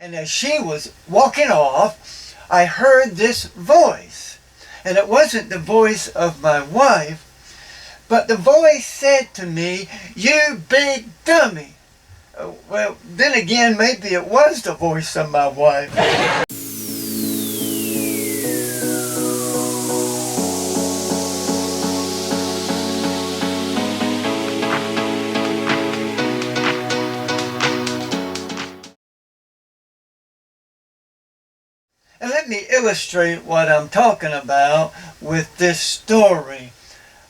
And as she was walking off, I heard this voice. And it wasn't the voice of my wife, but the voice said to me, "You big dummy." Well, then again, maybe it was the voice of my wife. And let me illustrate what I'm talking about with this story.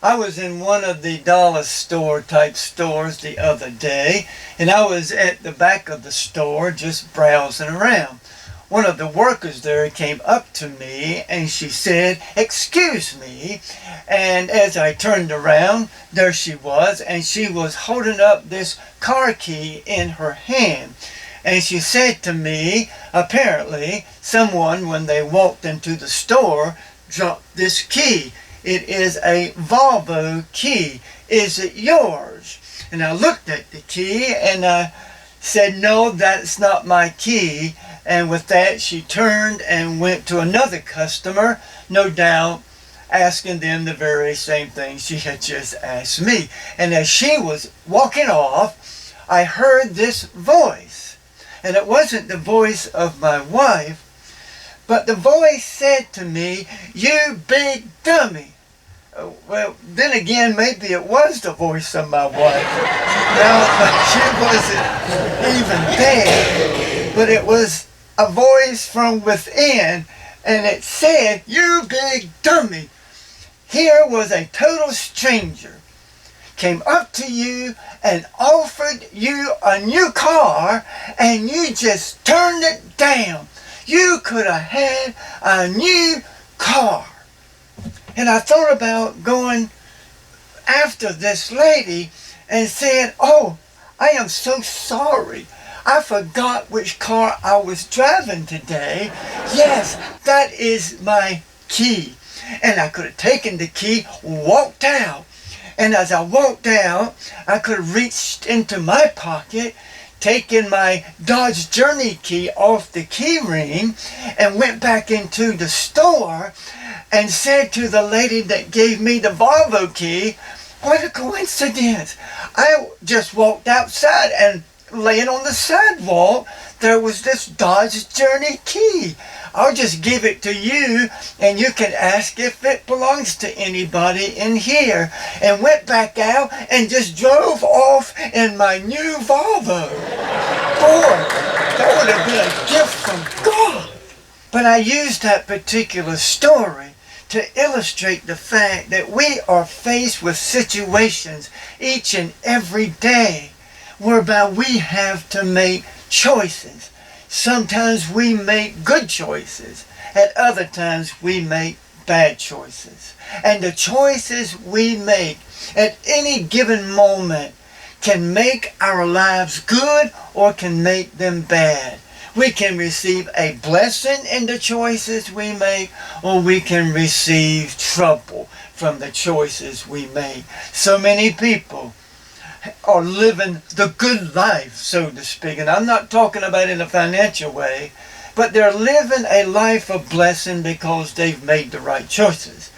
I was in one of the dollar store type stores the other day, and I was at the back of the store just browsing around. One of the workers there came up to me and she said, "Excuse me." And as I turned around, there she was, and she was holding up this car key in her hand. And she said to me, apparently someone, when they walked into the store, dropped this key. It is a Volvo key. Is it yours? And I looked at the key and I said, "No, that's not my key." And with that, she turned and went to another customer, no doubt asking them the very same thing she had just asked me. And as she was walking off, I heard this voice. And it wasn't the voice of my wife, but the voice said to me, "You big dummy." Well, then again, maybe it was the voice of my wife. Now, she wasn't even there, but it was a voice from within, and it said, "You big dummy." Here was a total stranger came up to you and offered you a new car, and you just turned it down. You could have had a new car. And I thought about going after this lady and saying, "Oh, I am so sorry. I forgot which car I was driving today. Yes, that is my key." And I could have taken the key, walked out. And as I walked out, I could have reached into my pocket, taken my Dodge Journey key off the key ring, and went back into the store and said to the lady that gave me the Volvo key, "What a coincidence. I just walked outside and laying on the sidewalk, there was this Dodge Journey key. I'll just give it to you and you can ask if it belongs to anybody in here." And went back out and just drove off in my new Volvo. Boy, that would have been a gift from God. But I used that particular story to illustrate the fact that we are faced with situations each and every day whereby we have to make choices. Sometimes we make good choices. At other times we make bad choices. And the choices we make at any given moment can make our lives good or can make them bad. We can receive a blessing in the choices we make, or we can receive trouble from the choices we make. So many people are living the good life, so to speak. And I'm not talking about in a financial way, but they're living a life of blessing because they've made the right choices.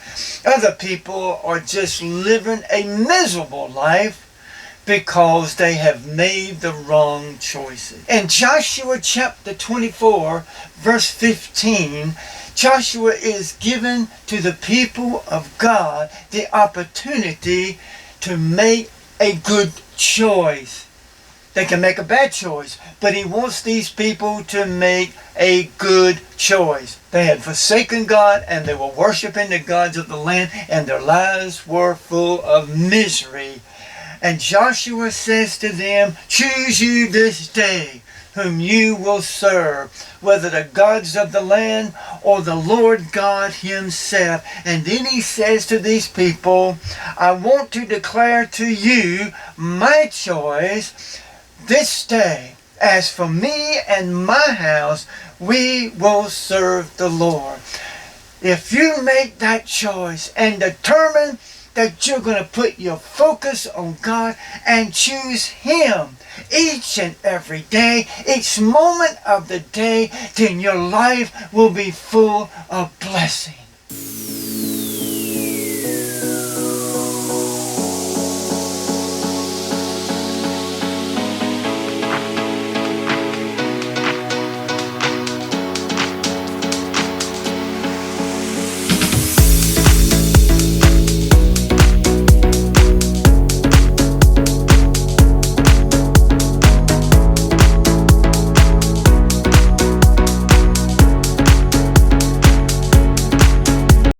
Other people are just living a miserable life because they have made the wrong choices. In Joshua chapter 24, verse 15, Joshua is given to the people of God the opportunity to make a good choice. They can make a bad choice, but he wants these people to make a good choice. They had forsaken God and they were worshiping the gods of the land, and their lives were full of misery. And Joshua says to them, "Choose you this day whom you will serve, whether the gods of the land or the Lord God himself." And then he says to these people, "I want to declare to you my choice this day. As for me and my house, we will serve the Lord." If you make that choice and determine that you're going to put your focus on God and choose Him each and every day, each moment of the day, then your life will be full of blessing.